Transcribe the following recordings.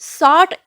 60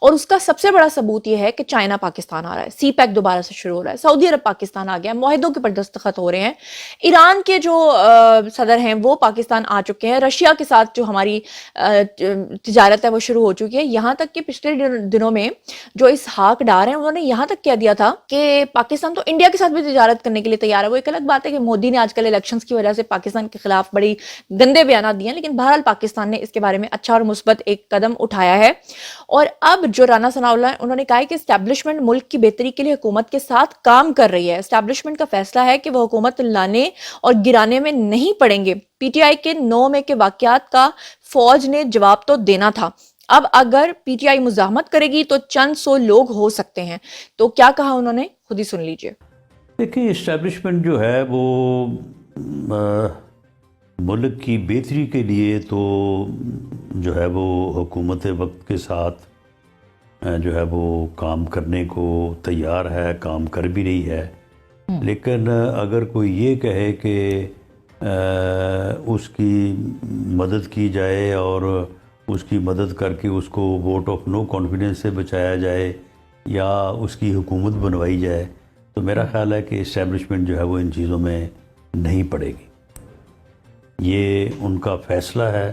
اور اس کا سب سے بڑا ثبوت یہ ہے کہ چائنا پاکستان آ رہا ہے, سی پیک دوبارہ سے شروع ہو رہا ہے, سعودی عرب پاکستان آ گیا, معاہدوں کے پر دستخط ہو رہے ہیں, ایران کے جو صدر ہیں وہ پاکستان آ چکے ہیں, رشیا کے ساتھ جو ہماری تجارت ہے وہ شروع ہو چکی ہے. یہاں تک کہ پچھلے دنوں میں جو اسحاق ڈار ہیں انہوں نے یہاں تک کہہ دیا تھا کہ پاکستان تو انڈیا کے ساتھ بھی تجارت کرنے کے لیے تیار ہے. وہ ایک الگ بات ہے کہ مودی نے آج کل الیکشنز کی وجہ سے پاکستان کے خلاف بڑی گندے بیانات دیے ہیں, لیکن بہرحال پاکستان نے اس کے بارے میں اچھا اور مثبت ایک قدم اٹھایا ہے. اور اب جو رانا ثناء اللہ انہوں نے کہا ہے کہ اسٹیبلشمنٹ ملک کی بہتری کے لیے حکومت کے ساتھ کام کر رہی ہے. اسٹیبلشمنٹ کا فیصلہ ہے کہ وہ حکومت لانے اور گرانے میں نہیں پڑیں گے. پی ٹی آئی کے 9 مئی کے واقعات کا فوج نے جواب تو دینا تھا. اب اگر پی ٹی آئی مزاحمت کرے گی تو چند سو لوگ ہو سکتے ہیں. تو کیا کہا انہوں نے, خود ہی سن لیجئے. دیکھیں, اسٹیبلشمنٹ جو ہے وہ ملک کی بہتری کے لیے تو جو ہے وہ حکومت وقت کے ساتھ جو ہے وہ کام کرنے کو تیار ہے, کام کر بھی رہی ہے. لیکن اگر کوئی یہ کہے کہ اس کی مدد کی جائے اور اس کی مدد کر کے اس کو ووٹ آف نو کانفیڈنس سے بچایا جائے یا اس کی حکومت بنوائی جائے, تو میرا خیال ہے کہ اسٹیبلشمنٹ جو ہے وہ ان چیزوں میں نہیں پڑے گی. یہ ان کا فیصلہ ہے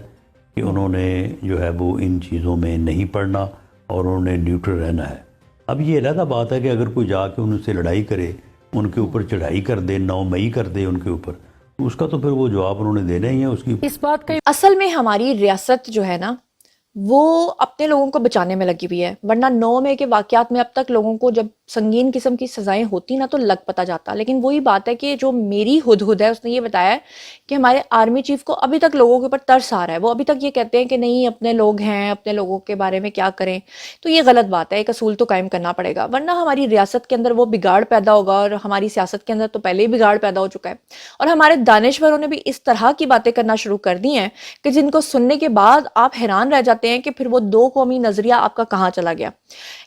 کہ انہوں نے جو ہے وہ ان چیزوں میں نہیں پڑنا اور انہوں نے نیوٹرل رہنا ہے. اب یہ علیحدہ بات ہے کہ اگر کوئی جا کے ان سے لڑائی کرے, ان کے اوپر چڑھائی کر دے, 9 مئی کر دے ان کے اوپر, تو اس کا تو پھر وہ جواب انہوں نے دینا ہی ہے. اس کی اس بات کا اصل میں ہماری ریاست جو ہے نا وہ اپنے لوگوں کو بچانے میں لگی ہوئی ہے, ورنہ 9 مئی کے واقعات میں اب تک لوگوں کو جب سنگین قسم کی سزائیں ہوتی نا تو لگ پتہ جاتا. لیکن وہی بات ہے کہ جو میری ہدہد ہے اس نے یہ بتایا ہے کہ ہمارے آرمی چیف کو ابھی تک لوگوں کے اوپر ترس آ رہا ہے. وہ ابھی تک یہ کہتے ہیں کہ نہیں اپنے لوگ ہیں, اپنے لوگوں کے بارے میں کیا کریں. تو یہ غلط بات ہے, ایک اصول تو قائم کرنا پڑے گا, ورنہ ہماری ریاست کے اندر وہ بگاڑ پیدا ہوگا. اور ہماری سیاست کے اندر تو پہلے ہی بگاڑ پیدا ہو چکا ہے. اور ہمارے دانشوروں نے بھی اس طرح کی باتیں کرنا شروع کر دی ہیں کہ جن کو سننے کے بعد آپ حیران رہ جاتے ہیں کہ پھر وہ 2 قومی نظریہ آپ کا کہاں چلا گیا.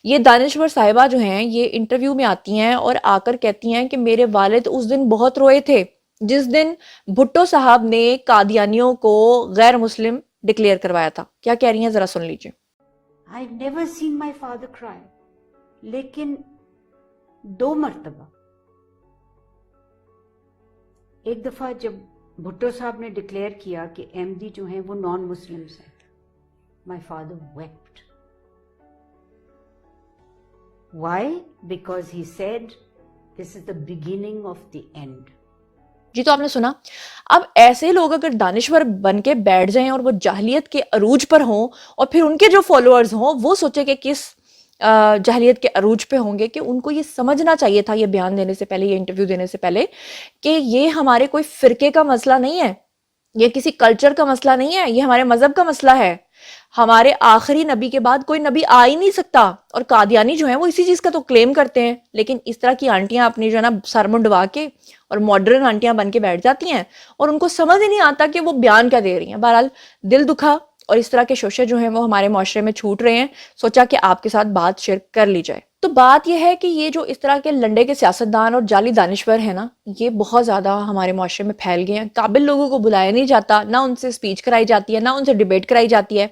یہ دانشور صاحبہ جو ہیں یہ انٹرویو میں آتی ہیں اور آ کر کہتی ہیں کہ میرے والد اس دن بہت روئے تھے جس دن بھٹو صاحب نے قادیانیوں کو غیر مسلم ڈکلیئر کروایا تھا. کیا کہہ رہی ہیں ذرا سن لیجئے. I've never seen my father cry. لیکن 2 مرتبہ, ایک دفعہ جب بھٹو صاحب نے ڈکلیئر کیا کہ احمدی جو ہیں وہ نان مسلمز ہیں, my father wept. Why? Because he said this is the beginning of the end. جی تو آپ نے سنا. اب ایسے لوگ اگر دانشور بن کے بیٹھ جائیں اور وہ جاہلیت کے عروج پر ہوں اور پھر ان کے جو فالوورز ہوں وہ سوچے کہ کس جاہلیت کے عروج پہ ہوں گے, کہ ان کو یہ سمجھنا چاہیے تھا یہ بیان دینے سے پہلے, یہ انٹرویو دینے سے پہلے, کہ یہ ہمارے کوئی فرقے کا مسئلہ نہیں ہے, یہ کسی کلچر کا مسئلہ نہیں ہے, یہ ہمارے مذہب کا مسئلہ ہے. ہمارے آخری نبی کے بعد کوئی نبی آ ہی نہیں سکتا. اور قادیانی جو ہیں وہ اسی چیز کا تو کلیم کرتے ہیں, لیکن اس طرح کی آنٹیاں اپنی جو ہے نا سر منڈوا کے اور ماڈرن آنٹیاں بن کے بیٹھ جاتی ہیں اور ان کو سمجھ ہی نہیں آتا کہ وہ بیان کیا دے رہی ہیں. بہرحال دل دکھا اور اس طرح کے شوشے جو ہیں وہ ہمارے معاشرے میں چھوٹ رہے ہیں, سوچا کہ آپ کے ساتھ بات شیئر کر لی جائے. تو بات یہ ہے کہ یہ جو اس طرح کے لنڈے کے سیاستدان اور جعلی دانشور ہیں نا, یہ بہت زیادہ ہمارے معاشرے میں پھیل گئے ہیں. قابل لوگوں کو بلایا نہیں جاتا, نہ ان سے سپیچ کرائی جاتی ہے, نہ ان سے ڈیبیٹ کرائی جاتی ہے.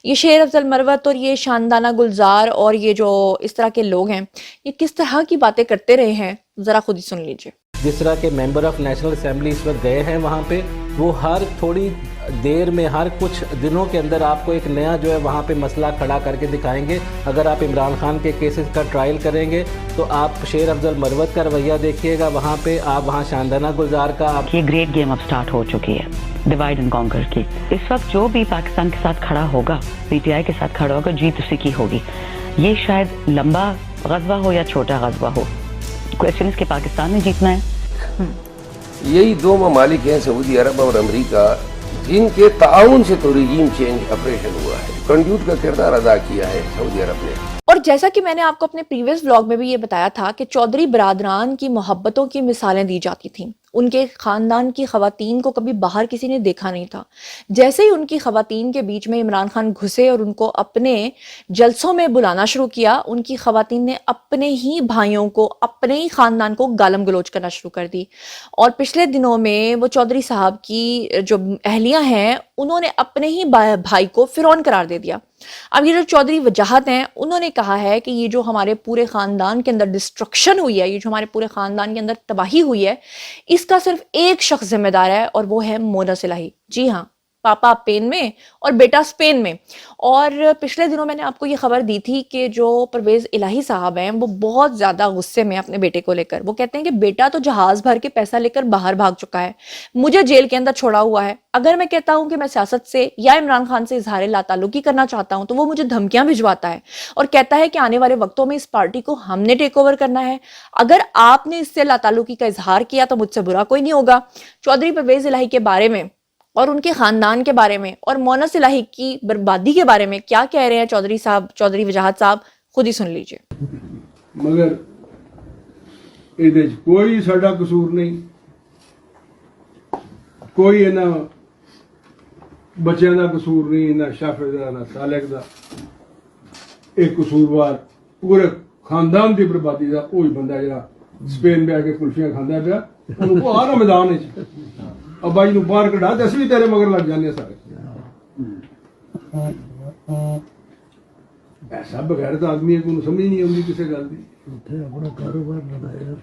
یہ شیر افضل مروت اور یہ شاندانہ گلزار اور یہ جو اس طرح کے لوگ ہیں یہ کس طرح کی باتیں کرتے رہے ہیں, ذرا خود ہی سن لیجئے. جس طرح کے ممبر آف نیشنل اسمبلی اس وقت گئے ہیں وہاں پہ, وہ ہر تھوڑی دیر میں, ہر کچھ دنوں کے اندر آپ کو ایک نیا جو ہے وہاں پہ مسئلہ کھڑا کر کے دکھائیں گے. اگر آپ عمران خان کے کیسز کا ٹرائل کریں گے تو آپ شیر افضل مروت کا رویہ دیکھیے گا وہاں پہ, آپ وہاں شاندانہ گلزار کا. یہ گریٹ گیم اب سٹارٹ ہو چکی ہے, ڈیوائڈ اینڈ کانکر کی. اس وقت جو بھی پاکستان کے ساتھ کھڑا ہوگا, پی ٹی آئی کے ساتھ کھڑا ہوگا, جیت اسی کی ہوگی. یہ شاید لمبا غزوہ ہو یا چھوٹا غزوہ ہو, کویسچن اس کے پاکستان نے جیتنا ہے. یہی 2 ممالک ہیں, سعودی عرب اور امریکہ, جن کے تعاون سے تو ریجیم چینج آپریشن ہوا ہے. کنڈیوٹ کا کردار ادا کیا ہے سعودی عرب نے. اور جیسا کہ میں نے آپ کو اپنے پریویس ولاگ میں بھی یہ بتایا تھا کہ چودھری برادران کی محبتوں کی مثالیں دی جاتی تھیں, ان کے خاندان کی خواتین کو کبھی باہر کسی نے دیکھا نہیں تھا. جیسے ہی ان کی خواتین کے بیچ میں عمران خان گھسے اور ان کو اپنے جلسوں میں بلانا شروع کیا, ان کی خواتین نے اپنے ہی بھائیوں کو, اپنے ہی خاندان کو گالم گلوچ کرنا شروع کر دی. اور پچھلے دنوں میں وہ چودھری صاحب کی جو اہلیہ ہیں انہوں نے اپنے ہی بھائی کو فرعون قرار دے دیا. اب یہ جو چودھری وجاہت ہیں انہوں نے کہا ہے کہ یہ جو ہمارے پورے خاندان کے اندر ڈسٹرکشن ہوئی ہے, یہ جو ہمارے پورے خاندان کے اندر تباہی ہوئی ہے, اس کا صرف ایک شخص ذمہ دار ہے اور وہ ہے مونا صلاحی. جی ہاں, پاپا اسپین میں اور بیٹا اسپین میں. اور پچھلے دنوں میں نے آپ کو یہ خبر دی تھی کہ جو پرویز الہی صاحب ہیں وہ بہت زیادہ غصے میں اپنے بیٹے کو لے کر. وہ کہتے ہیں کہ بیٹا تو جہاز بھر کے پیسہ لے کر باہر بھاگ چکا ہے, مجھے جیل کے اندر چھوڑا ہوا ہے. اگر میں کہتا ہوں کہ میں سیاست سے یا عمران خان سے اظہار لا تعلقی کرنا چاہتا ہوں تو وہ مجھے دھمکیاں بھجواتا ہے اور کہتا ہے کہ آنے والے وقتوں میں اس پارٹی کو ہم نے ٹیک اوور کرنا ہے. اگر آپ نے اس سے لا تعلقی کا اظہار کیا تو مجھ سے برا کوئی نہیں ہوگا. چودھری پرویز الہی کے بارے میں اور ان کے خاندان کے بارے میں اور مونا صلاحی کی بربادی کے بارے میں کیا کہہ رہے ہیں چودھری صاحب, چودھری وجاہت صاحب, خود ہی سن لیجئے. مگر یہ کوئی ساڈا قصور نہیں, کوئی انہاں بچیاں دا قصور نہیں, نہ شافع دا نہ سالک دا. ایک قصوروار پورے خاندان دی بربادی دا وہی بندہ جڑا اسپین میں آ کے کلفیاں کھاندا پیا, انہوں کو آ رہا میدان وچ ابا جی نو باہر کڈا تے اسی بھی تیرے مگر لگ جانے سارے. ایسا بغیرت آدمی ہے کہ انہوں سمجھ نہیں آتی کسی گل کی. اپنا کاروبار لگایا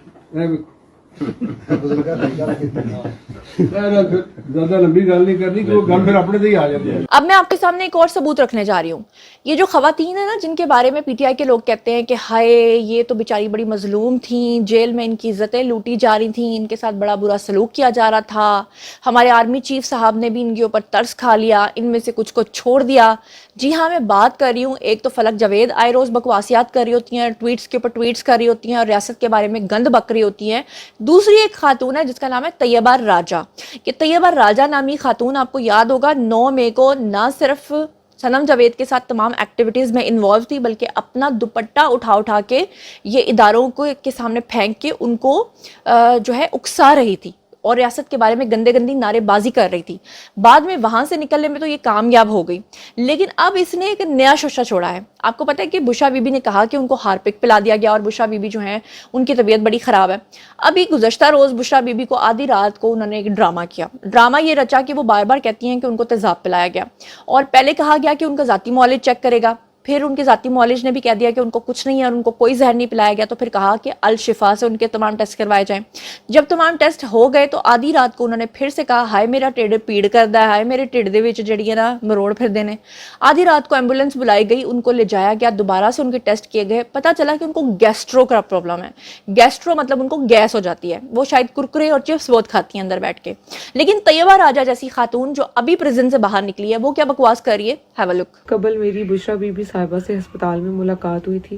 زیادہ لمبی گل نہیں کرنی کہ وہ گل پھر اپنے سے ہی آ جاتی ہے. اب میں آپ کے سامنے ایک اور ثبوت رکھنے جا رہی ہوں. یہ جو خواتین ہیں نا جن کے بارے میں پی ٹی آئی کے لوگ کہتے ہیں کہ ہائے یہ تو بیچاری بڑی مظلوم تھیں, جیل میں ان کی عزتیں لوٹی جا رہی تھیں, ان کے ساتھ بڑا برا سلوک کیا جا رہا تھا, ہمارے آرمی چیف صاحب نے بھی ان کے اوپر ترس کھا لیا, ان میں سے کچھ کو چھوڑ دیا. جی ہاں, میں بات کر رہی ہوں, ایک تو فلک جاوید آئے روز بکواسیات کر رہی ہوتی ہیں, ٹویٹس کے اوپر ٹویٹس کر رہی ہوتی ہیں اور ریاست کے بارے میں گند بک رہی ہوتی ہیں. دوسری ایک خاتون ہے جس کا نام ہے طیبہ راجہ. کہ طیبہ راجہ نامی خاتون, آپ کو یاد ہوگا 9 مئی کو نہ صرف صنم جاوید کے ساتھ تمام ایکٹیویٹیز میں انوالو تھی بلکہ اپنا دوپٹہ اٹھا کے یہ اداروں کو کے سامنے پھینک کے ان کو جو ہے اکسا رہی تھی اور ریاست کے بارے میں گندے گندی نعرے بازی کر رہی تھی. بعد میں وہاں سے نکلنے میں تو یہ کامیاب ہو گئی, لیکن اب اس نے ایک نیا شوشہ چھوڑا ہے. آپ کو پتہ ہے کہ بشرا بی بی نے کہا کہ ان کو ہارپک پلا دیا گیا اور بشرا بی بی جو ہیں ان کی طبیعت بڑی خراب ہے. ابھی گزشتہ روز بشرا بی بی کو آدھی رات کو انہوں نے ایک ڈرامہ کیا. ڈرامہ یہ رچا کہ وہ بار بار کہتی ہیں کہ ان کو تیزاب پلایا گیا اور پہلے کہا گیا کہ ان کا ذاتی معالج چیک کرے گا, پھر ان کے ذاتی معالج نے بھی کہہ دیا کہ ان کو کچھ نہیں ہے اور ان کو کوئی زہر نہیں پلایا گیا, تو پھر کہا کہ الشفا سے ان کے تمام ٹیسٹ کروائے جائیں. جب تمام ٹیسٹ ہو گئے تو آدھی رات کو انہوں نے پھر سے کہا ہائے میرا ٹیڑھ پیڑ کردا ہے, ہائے میرے ٹیڑھ دے وچ جڑی ہے نا مروڑ پھر دینے. آدھی رات کو ایمبولینس بلائی گئی, ان کو لے جایا گیا, دوبارہ سے ان کے ٹیسٹ کیے گئے, پتہ چلا کہ ان کو گیسٹرو کا پرابلم ہے. گیسٹرو مطلب ان کو گیس ہو جاتی ہے, وہ شاید کرکرے اور چپس بہت کھاتی ہیں اندر بیٹھ کے. لیکن طیبہ راجہ جیسی خاتون جو ابھی پریزن سے باہر نکلی ہے وہ کیا بکواس کر رہی ہے, ہیو اے لک. قبل میری بشرا بی بی صاحبہ سے ہسپتال میں ملاقات ہوئی تھی.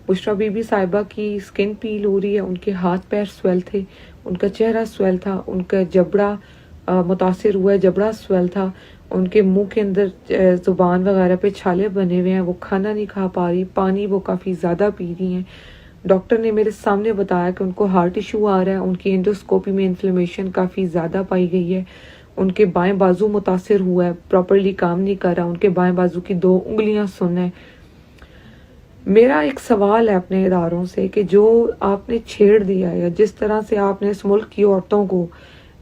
بشرا بی بی صاحبہ کی سکن پیل ہو رہی ہے, ان کے ہاتھ پیر سویل تھے, ان کا چہرہ سویل تھا, ان کا جبڑا متاثر ہوا ہے, جبڑا سویل تھا, ان کے منہ کے اندر زبان وغیرہ پہ چھالے بنے ہوئے ہیں, وہ کھانا نہیں کھا پا رہی, پانی وہ کافی زیادہ پی رہی ہیں. ڈاکٹر نے میرے سامنے بتایا کہ ان کو ہارٹ ایشو آ رہا ہے, ان کی انڈوسکوپی میں انفلیمیشن کافی زیادہ پائی گئی ہے, ان کے بائیں بازو متاثر ہوا ہے, پراپرلی کام نہیں کر رہا, ان کے بائیں بازو کی 2 انگلیاں سن ہیں. میرا ایک سوال ہے اپنے اداروں سے کہ جو آپ نے چھیڑ دیا یا جس طرح سے آپ نے اس ملک کی عورتوں کو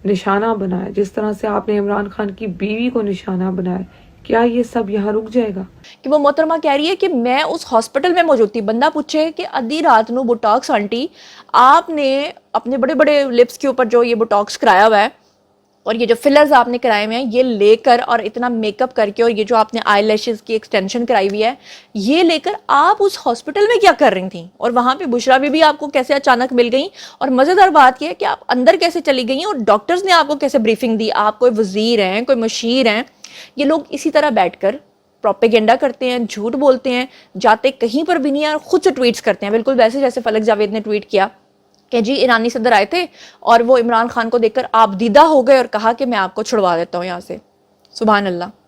نشانہ بنایا, جس طرح سے آپ نے عمران خان کی بیوی کو نشانہ بنایا, کیا یہ سب یہاں رک جائے گا؟ کہ وہ محترمہ کہہ رہی ہے کہ میں اس ہاسپٹل میں موجود تھی. بندہ پوچھے کہ ادھی رات نو بوٹاکس آنٹی آپ نے اپنے بڑے بڑے لپس کے اوپر جو یہ بوٹاکس کرایا ہوا ہے اور یہ جو فلرز آپ نے کرائے ہوئے ہیں یہ لے کر اور اتنا میک اپ کر کے اور یہ جو آپ نے آئی لیشز کی ایکسٹینشن کرائی ہوئی ہے یہ لے کر آپ اس ہاسپٹل میں کیا کر رہی تھیں, اور وہاں پہ بشرا بی آپ کو کیسے اچانک مل گئیں, اور مزیدار بات یہ ہے کہ آپ اندر کیسے چلی گئی ہیں اور ڈاکٹرز نے آپ کو کیسے بریفنگ دی. آپ کوئی وزیر ہیں, کوئی مشیر ہیں, یہ لوگ اسی طرح بیٹھ کر پروپیگنڈا کرتے ہیں, جھوٹ بولتے ہیں, جاتے کہیں پر بھی نہیں ہیں اور خود سے ٹویٹس کرتے ہیں, بالکل ویسے جیسے فلک جاوید نے ٹویٹ کیا کہ جی ایرانی صدر آئے تھے اور وہ عمران خان کو دیکھ کر آپ دیدہ ہو گئے اور کہا کہ میں آپ کو چھڑوا دیتا ہوں یہاں سے. سبحان اللہ.